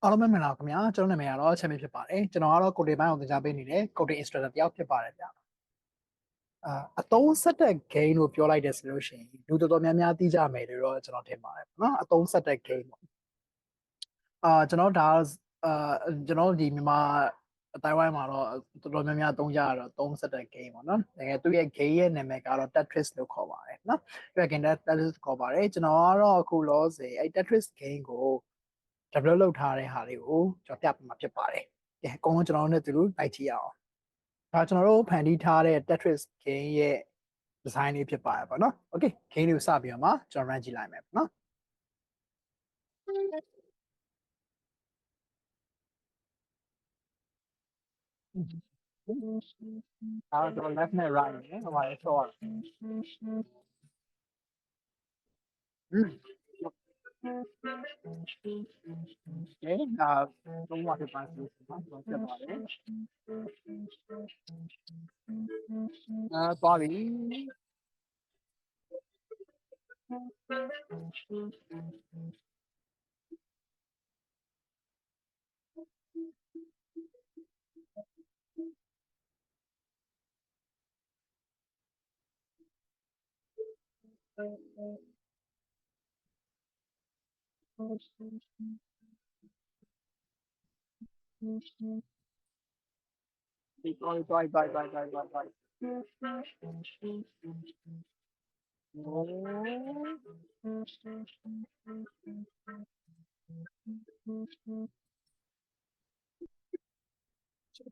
အားလုံးပဲမင်္ဂလာပါခင်ဗျာကျွန်တော်နာမည်ကတော့ချမ်းမြေဖြစ်ပါတယ်ကျွန်တော်ကတော့ coding ဘိုင်းကိုသင်ကြားပေးနေတဲ့ coding instructor တယောက်ဖြစ်ပါတယ်ဗျအသုံးဆက်တဲ့ game လို့ပြောလိုက်တယ်ဆိုလို့ရှိရင်လူတော်တော်များများသိကြမယ်လို့တော့ကျွန်တော်ထင်ပါတယ်နော်အသုံးဆက်တဲ့ game ပေါ့ကျွန်တော်ဒါကျွန်တော်ဒီမြန်မာအတိုင်းဝိုင်းမှာတော့တော်တော်များများသုံးကြရတော့သုံးဆက်တဲ့ game ပေါ့နော်တကယ်သူရဲ့ game ရဲ့နာမည်ကတော့ Tetris လို့ခေါ်ပါတယ်နော်သူရဲ့ game Tetris ခေါ်ပါတယ်ကျွန်တော်ကတော့အခုလောဆယ်အဲ့ Tetris game ကို develop လုပ်ထားတဲ့ဟာလေးကိုကျွန်တော်ပြပြမှာဖြစ်ပါတယ်။အကုန်လုံးကျွန်တော်တို့နဲ့တူလိုက်ကြည့်ရအောင်။ဒါကျွန်တော်တို့ဖန်တီးထားတဲ့ Tetris game ရဲ့ design လေးဖြစ်ပါတယ်ပေါ့နော်။ Okay game လေးကိုစပြီးတော့မှကျွန်တော် run ကြည့်လိုက်မယ်ပေါ့နော်။ဒါတော့ left နဲ့ right နဲ့ဟိုမှာဆော့ရ။လုံးဝဖြစ်ပါစေ။ကျွန်တော်ပြပါတယ်။သွားပြီ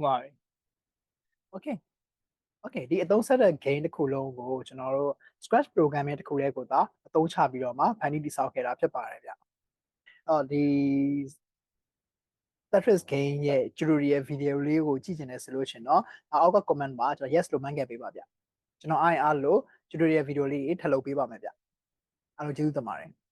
သွားOkay Okay ဒီအသုံးဆက်တဲ့ game တစ်ခုလုံးကိုကျွန်တော်တို့ scratch programming တစ်ခုလေးကိုသာအသုံးချပြီးတော့မှဖန်တီးတည်ဆောက်ခဲ့တာဖြစ်ပါတယ်ဗျ။ဒီ Tetris game ရဲ့ tutorial video လေးကိုကြည့်ချင်တယ်ဆိုလို့ရှင်เนาะအောက်က comment မှာကျွန်တော် yes လို့မှန်းခဲ့ပေးပါဗျ။ကျွန်တော်အားလို့ tutorial video လေးထပ်လုပ်ပေးပါမယ်ဗျ။အားလုံးကျေးဇူးတင်ပါတယ်။